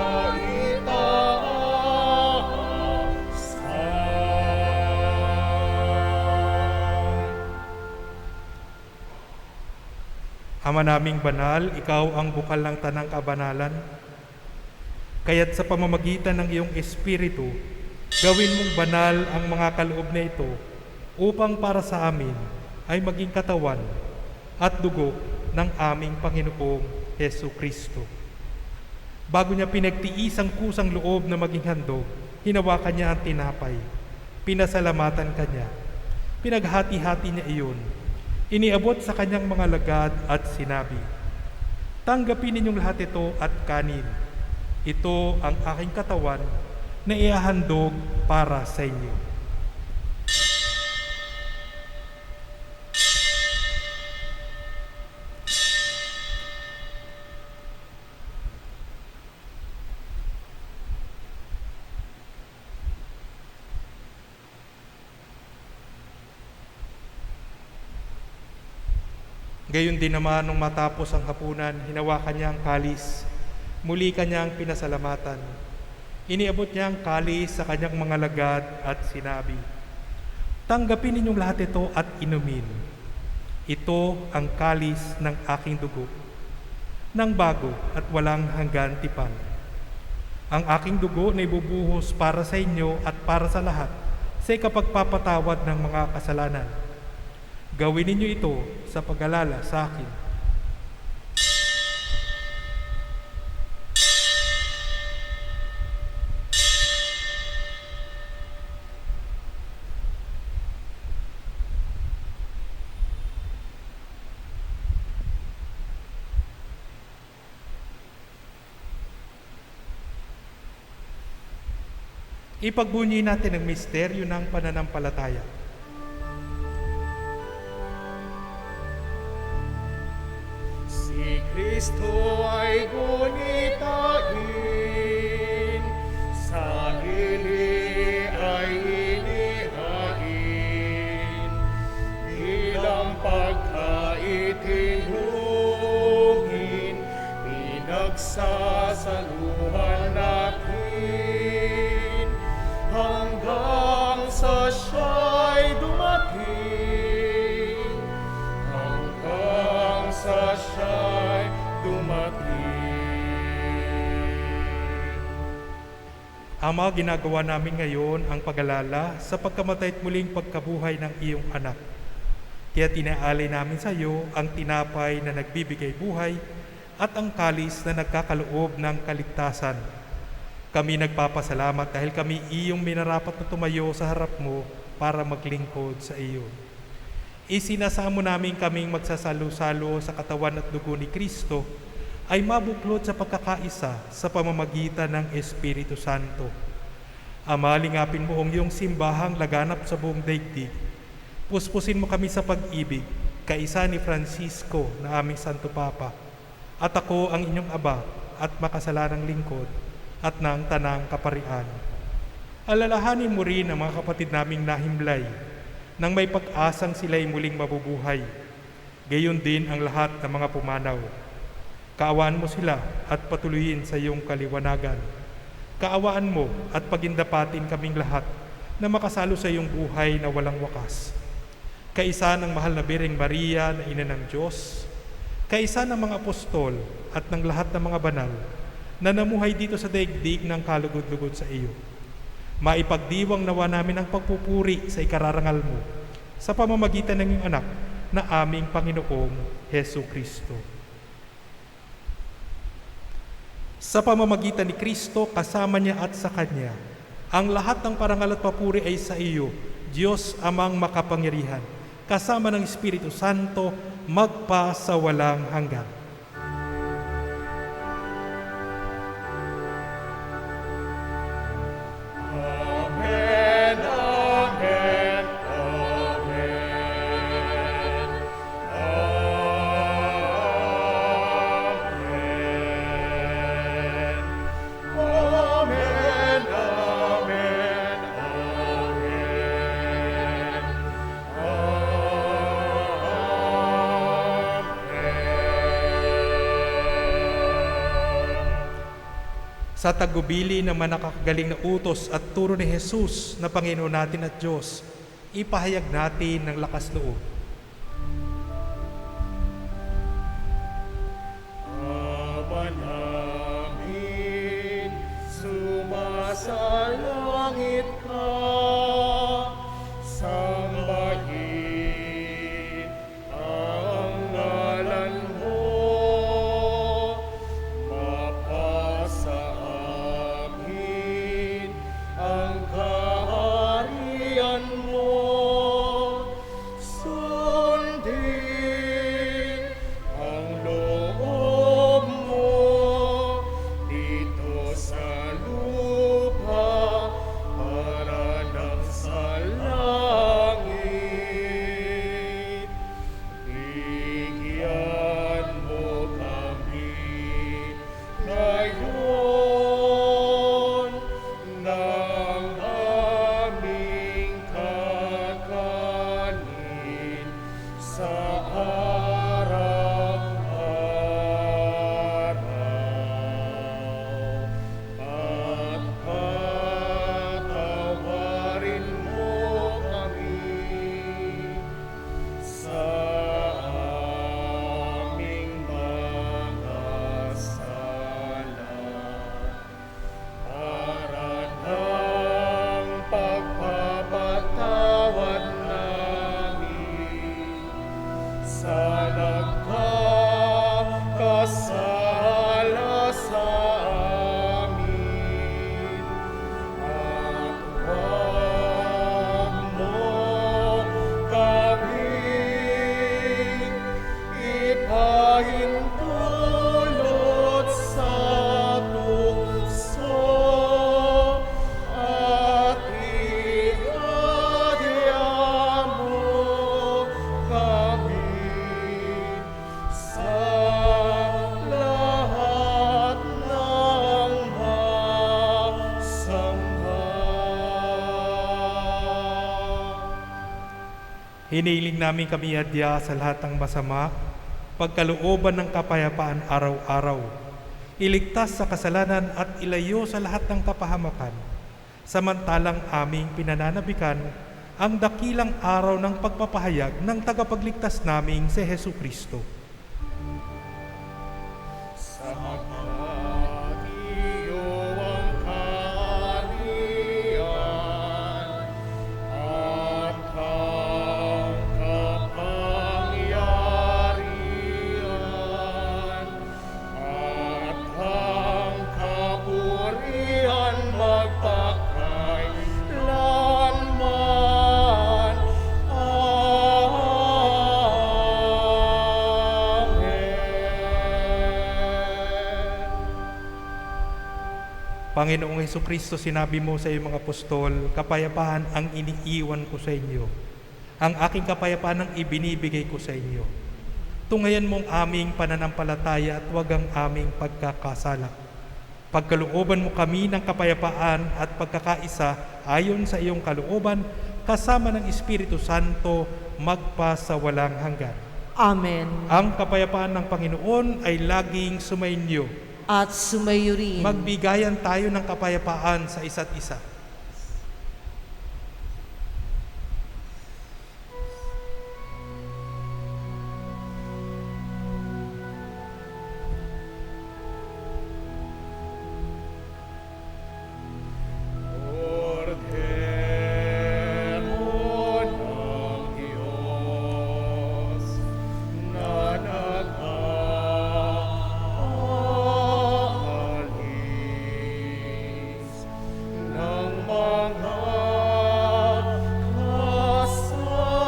kaitaasan. Ama naming banal, ikaw ang bukal ng tanang kabanalan. Kaya't sa pamamagitan ng iyong Espiritu, gawin mong banal ang mga kaloob na ito upang para sa amin ay maging katawan at dugo ng aming Panginoong Hesu Kristo. Bago niya pinagtiis ang kusang loob na maging handog, hinawakan niya ang tinapay, pinasalamatan kanya, pinaghati-hati niya iyon, iniabot sa kanyang mga lagad at sinabi, "Tanggapin ninyong lahat ito at kanin. Ito ang aking katawan na ihahandog para sa inyo." Gayon din naman nung matapos ang hapunan, hinawakan niya ang kalis. Muli kanyang pinasalamatan. Iniabot niya ang kalis sa kanyang mga lagad at sinabi, "Tanggapin ninyong lahat ito at inumin. Ito ang kalis ng aking dugo, ng bago at walang hanggan tipan. Ang aking dugo na ibubuhos para sa inyo at para sa lahat sa ikapagpapatawad ng mga kasalanan. Gawin ninyo ito sa pag-alala sa akin." Ipagbunyi natin ang misteryo ng pananampalataya. Si Kristo ay gunitain, sa hili ay inihain, bilang pagkaitinugin, pinagsasaluhan natin, hanggang sa siya'y dumating, hanggang sa siya'y dumating. Ama, ginagawa namin ngayon ang pag-alala sa pagkamatay at muling pagkabuhay ng iyong anak. Kaya tinaalay namin sa iyo ang tinapay na nagbibigay buhay at ang kalis na nagkakaloob ng kaligtasan. Kami nagpapasalamat dahil kami iyong minarapat na tumayo sa harap mo para maglingkod sa iyo. Isinasamo namin kaming magsasalo-salo sa katawan at dugo ni Kristo ay mabuklod sa pagkakaisa sa pamamagitan ng Espiritu Santo. Ama, lingapin mo ang iyong simbahang laganap sa buong daigdig. Puspusin mo kami sa pag-ibig, kaisa ni Francisco na aming Santo Papa, at ako ang inyong aba at makasalanang lingkod at ng tanang kaparian. Alalahanin mo rin ang mga kapatid naming nahimlay nang may pag-asang sila'y muling mabubuhay. Gayon din ang lahat ng mga pumanaw. Kaawaan mo sila at patuloyin sa iyong kaliwanagan. Kaawaan mo at pagindapatin kaming lahat na makasalo sa iyong buhay na walang wakas. Kaisa ng mahal na Birheng Maria na Ina ng Diyos, kaisa ng mga apostol at ng lahat ng mga banal na namuhay dito sa daigdig ng kalugod-lugod sa iyo. Maipagdiwang nawa namin ang pagpupuri sa ikararangal mo sa pamamagitan ng iyong anak na aming Panginoong Hesu Kristo. Sa pamamagitan ni Kristo, kasama niya at sa Kanya, ang lahat ng parangal at papuri ay sa iyo, Diyos Amang makapangyarihan, kasama ng Espiritu Santo, magpa sa walang hanggan. Amen, amen, amen. Amen, amen, Sa tagubili ng manakakagaling na utos at turo ni Jesus na Panginoon natin at Diyos, ipahayag natin ng lakas loob. Ama namin, sumasalangit ka, sambahin ang ngalan mo, mapasa amin ang kaharian mo, sundin ang loob mo dito sa lupa para nang sa langit. Bigyan mo kami ngayon ng aming kakanin sa araw-araw, at patawarin mo kami sa aming mga sala, para ng pagpapatawad namin sa nagkakasala sa amin. At huwag mo kaming ipahintulot sa tukso, Hiniling namin kami adya sa lahat ng masama, pagkalooban ng kapayapaan araw-araw, iligtas sa kasalanan at ilayo sa lahat ng kapahamakan, samantalang aming pinananabikan ang dakilang araw ng pagpapahayag ng tagapagligtas naming si Hesu Kristo. Sapagkat iyo ang kaharian at ang kapangyarihan at ang kapurihan magpakailanman. Panginoong Hesukristo, sinabi mo sa iyong mga apostol, kapayapaan ang iniiwan ko sa inyo. Ang aking kapayapaan ang ibinibigay ko sa inyo. Tungayan mong aming pananampalataya at huwag ang aming pagkakasala. Pagkalooban mo kami ng kapayapaan at pagkakaisa ayon sa iyong kalooban, kasama ng Espiritu Santo, magpa sa walang hanggan. Amen. Ang kapayapaan ng Panginoon ay laging sumainyo. At sumayo rin. Magbigayan tayo ng kapayapaan sa isa't isa. Kordero ng Diyos na nag-aalis ng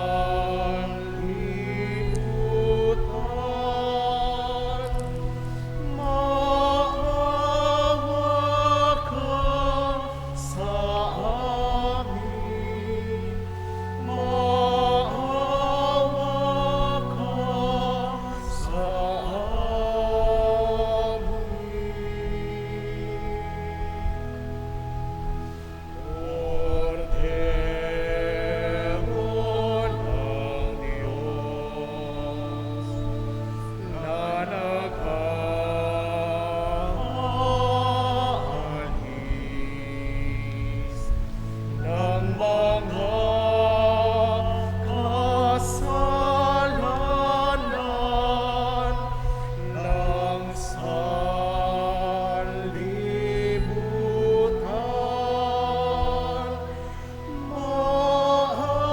mga kasalanan ng sanlibutan. Maawa ka sa amin, maawa ka sa amin. Kordero ng Diyos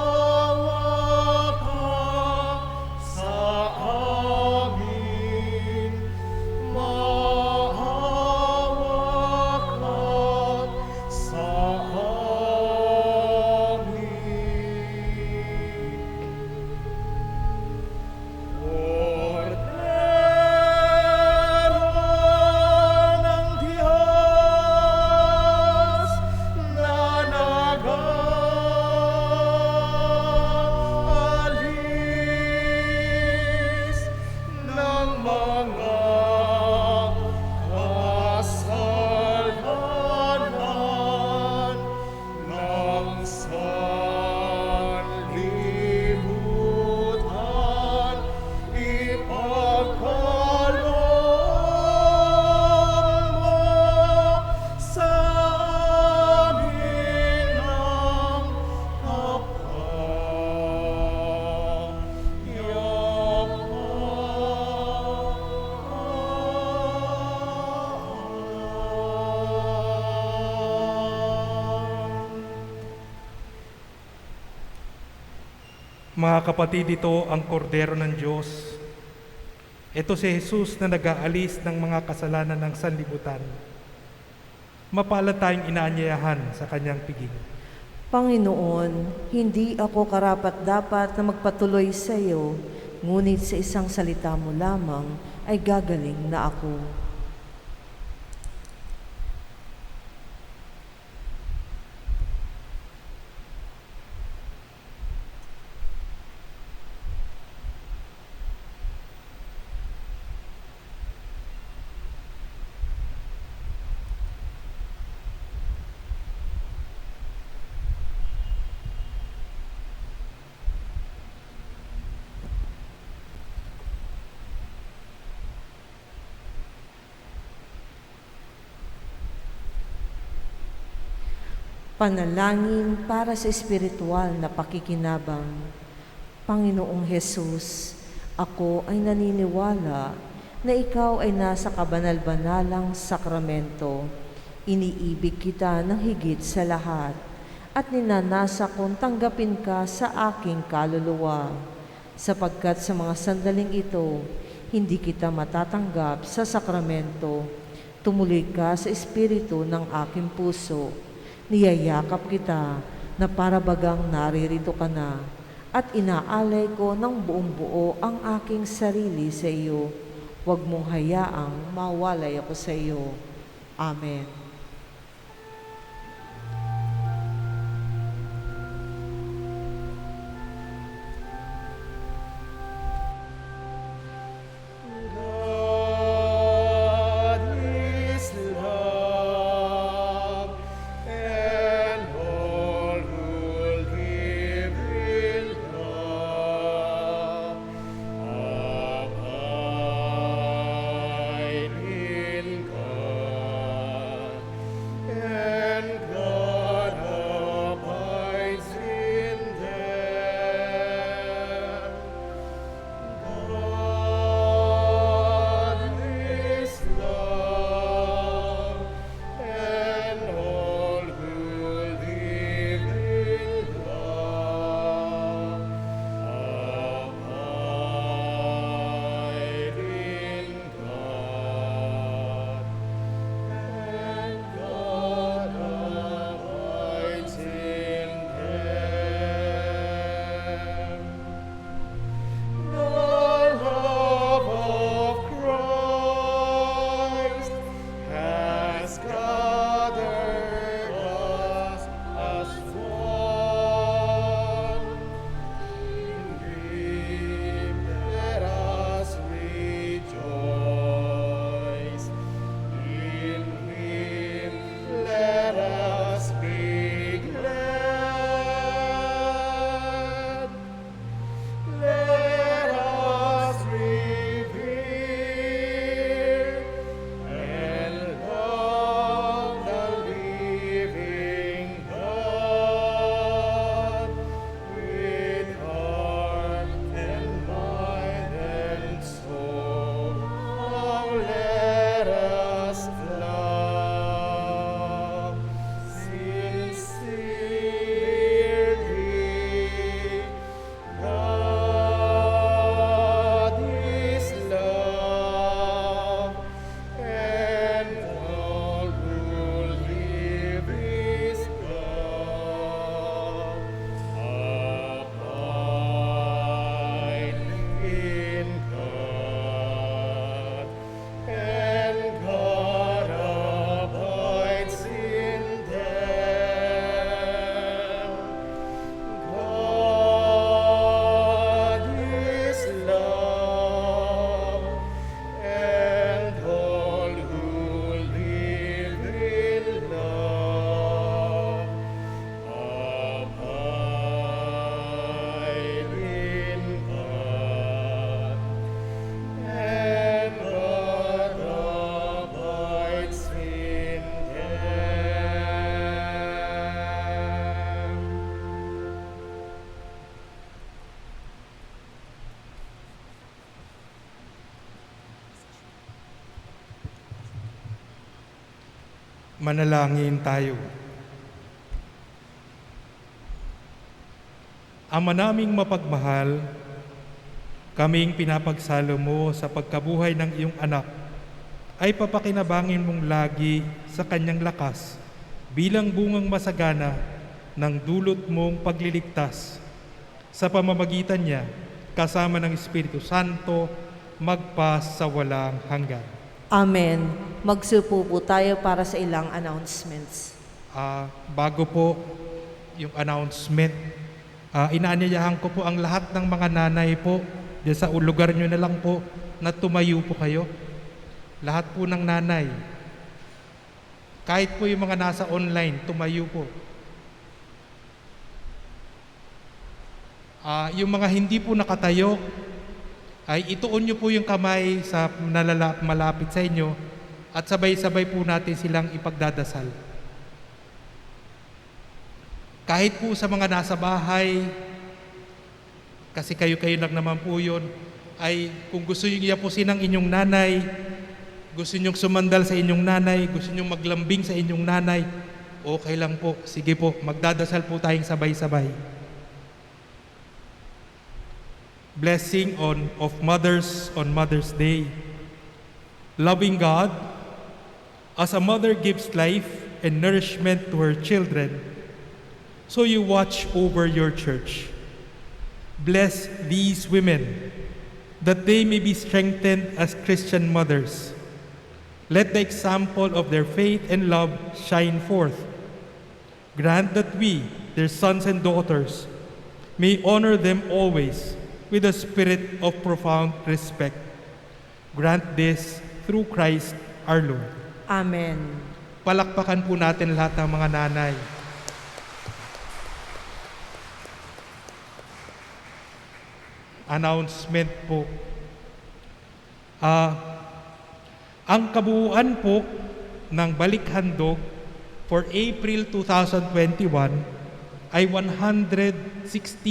na nag-aalis ng mga kasalanan ng sanlibutan. Maawa ka sa amin, maawa ka sa amin. Kordero ng Diyos na nag-aalis ng mga kasalanan ng sanlibutan, ipagkaloob mo sa amin ang kapayapaan. Mga kapatid, ito ang kordero ng Diyos. Ito si Jesus na nag-aalis ng mga kasalanan ng sanlibutan. Mapalad tayong inaanyayahan sa kanyang piging. Panginoon, hindi ako karapat-dapat na magpatuloy sa iyo, ngunit sa isang salita mo lamang ay gagaling na ako. Panalangin para sa espiritual na pakikinabang. Panginoong Hesus, ako ay naniniwala na ikaw ay nasa kabanal-banalang sakramento. Iniibig kita ng higit sa lahat at ninanasa kong tanggapin ka sa aking kaluluwa. Sapagkat sa mga sandaling ito, hindi kita matatanggap sa sakramento. Tumuloy ka sa espiritu ng aking puso. Niyayakap kita na parabagang naririto ka na at inaalay ko ng buong buo ang aking sarili sa iyo. Huwag mong hayaang mawalay ako sa iyo. Amen. God is love, and all who live in love abide in God, and God abides in them. God is love, and all who live in love abide in God, and God abides in them. The love of Christ has gathered us as one. In Him let us rejoice. In Him let us be glad. Let us revere and love the living God with heart and mind and soul. Oh, let us love sincerely. God is love, and all who live is love. Abide in God, and God abides in them. God is love, and all who live in love abide in God, and God abides in them. Manalangin tayo. Ama naming mapagmahal, kaming pinapagsalo mo sa pagkabuhay ng iyong anak, ay papakinabangin mong lagi sa kanyang lakas bilang bungang masagana ng dulot mong pagliligtas. Sa pamamagitan niya, kasama ng Espiritu Santo, magpas sa walang hanggan. Amen. Magsupo po tayo para sa ilang announcements. Bago po yung announcement, inaanyayahan ko po ang lahat ng mga nanay po, dyan sa lugar nyo na lang po, na tumayo po kayo. Lahat po ng nanay. Kahit po yung mga nasa online, tumayo po. Yung mga hindi po nakatayo, ay ituon nyo po yung kamay sa malapit sa inyo at sabay-sabay po natin silang ipagdadasal. Kahit po sa mga nasa bahay, kasi kayo-kayo lang naman po yun, ay kung gusto nyo yapusin ang inyong nanay, gusto nyo sumandal sa inyong nanay, gusto nyo maglambing sa inyong nanay, okay lang po. Sige po, magdadasal po tayong sabay-sabay. Blessing of mothers on Mother's Day. Loving God, as a mother gives life and nourishment to her children, so you watch over your church. Bless these women, that they may be strengthened as Christian mothers. Let the example of their faith and love shine forth. Grant that we, their sons and daughters, may honor them always with a spirit of profound respect. Grant this through Christ our Lord. Amen. Palakpakan po natin lahat ng mga nanay. Announcement po. Ang kabuuan po ng Balikhandog for April 2021 ay 116,150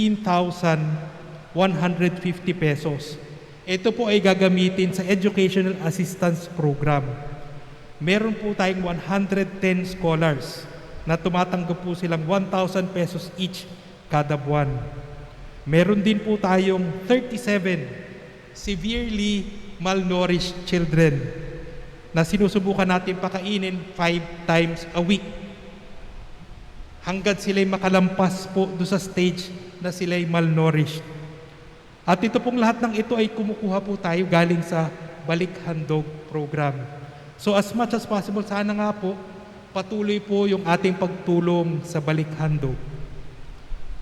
pesos. Ito po ay gagamitin sa Educational Assistance Program. Meron po tayong 110 scholars na tumatanggap po silang 1,000 pesos each kada buwan. Meron din po tayong 37 severely malnourished children na sinusubukan natin pakainin 5 times a week hanggat sila'y makalampas po do sa stage na sila'y malnourished. At ito pong lahat ng ito ay kumukuha po tayo galing sa Balikhandog program. So as much as possible, sana nga po patuloy po yung ating pagtulong sa Balikhandog.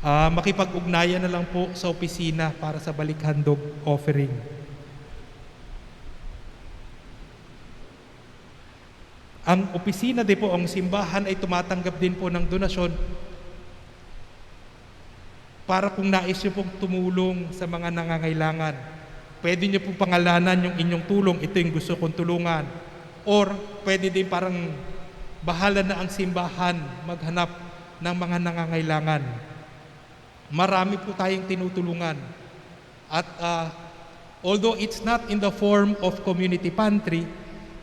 Makipag-ugnayan na lang po sa opisina para sa Balikhandog offering. Ang opisina din po, ang simbahan ay tumatanggap din po ng donasyon para kung nais nyo pong tumulong sa mga nangangailangan. Pwede nyo pong pangalanan yung inyong tulong, ito yung gusto kong tulungan. Or pwede din parang bahala na ang simbahan maghanap ng mga nangangailangan. Marami po tayong tinutulungan. At although it's not in the form of community pantry,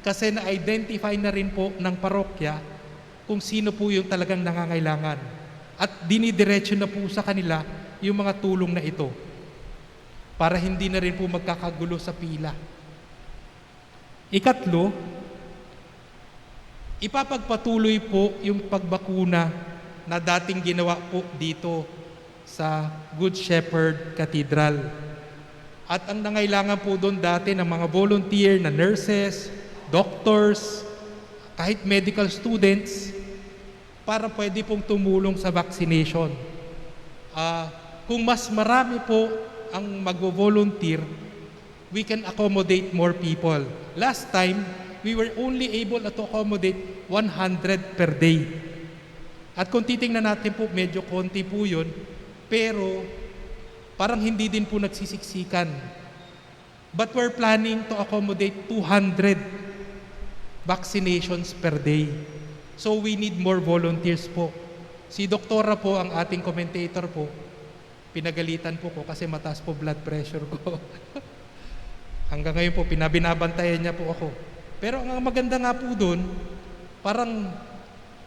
kasi na-identify na rin po ng parokya kung sino po yung talagang nangangailangan. At dinidiretso na po sa kanila yung mga tulong na ito para hindi na rin po magkakagulo sa pila. Ikatlo, ipapagpatuloy po yung pagbakuna na dating ginawa po dito sa Good Shepherd Cathedral. At ang nangailangan po doon dati ng mga volunteer na nurses, doctors, kahit medical students, para pwede pong tumulong sa vaccination. Kung mas marami po ang magvo-volunteer, we can accommodate more people. Last time, we were only able to accommodate 100 per day. At kung titingnan natin po, medyo konti po yun, pero parang hindi din po nagsisiksikan. But we're planning to accommodate 200 vaccinations per day. So we need more volunteers po. Si Doktora po, ang ating commentator po, pinagalitan po ko kasi mataas po blood pressure ko. Hanggang ngayon po, binabantayan niya po ako. Pero ang maganda nga po doon, parang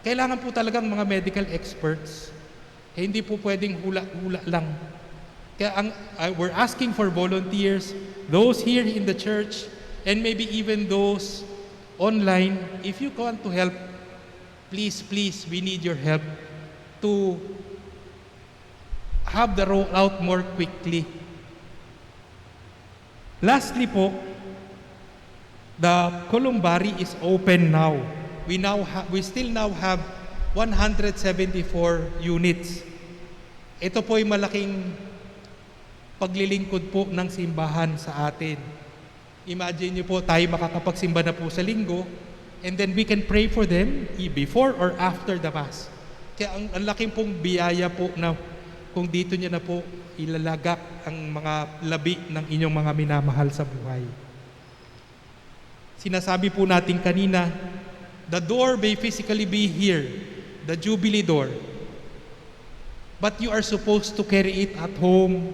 kailangan po talagang mga medical experts. Hindi po pwedeng hula-hula lang. Kaya we're asking for volunteers, those here in the church, and maybe even those online. If you want to help, please, we need your help to have the rollout more quickly. Lastly po, the columbary is open now. We still now have 174 units. Ito po ay malaking paglilingkod po ng simbahan sa atin. Imagine niyo po, tayo makakapagsimba na po sa linggo, and then we can pray for them before or after the Mass. Kaya ang laking pong biyaya po na kung dito niya na po ilalagak ang mga labi ng inyong mga minamahal sa buhay. Sinasabi po natin kanina, the door may physically be here, the Jubilee door. But you are supposed to carry it at home,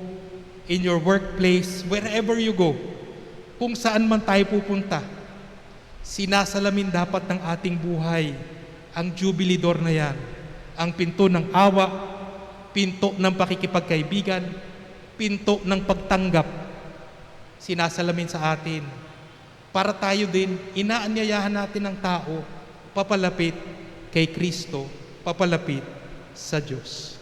in your workplace, wherever you go. Kung saan man tayo pupunta, sinasalamin dapat ng ating buhay ang Jubilee Door na yan. Ang pinto ng awa, pinto ng pakikipagkaibigan, pinto ng pagtanggap, sinasalamin sa atin. Para tayo din, inaanyayahan natin ang tao papalapit kay Kristo, papalapit sa Diyos.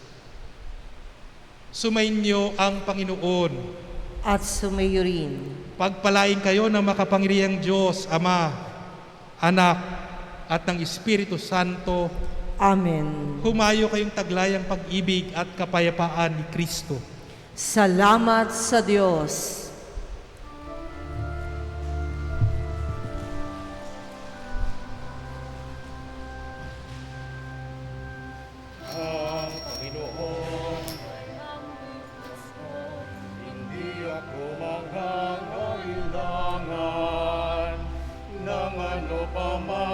Sumainyo ang Panginoon. At sumayo rin. Pagpalain kayo ng makapangyarihang Diyos, Ama, Anak, at ng Espiritu Santo. Amen. Humayo kayong taglayang pag-ibig at kapayapaan ni Kristo. Salamat sa Diyos. Ang Panginoon, hindi ako mangangailangan ng ano pa man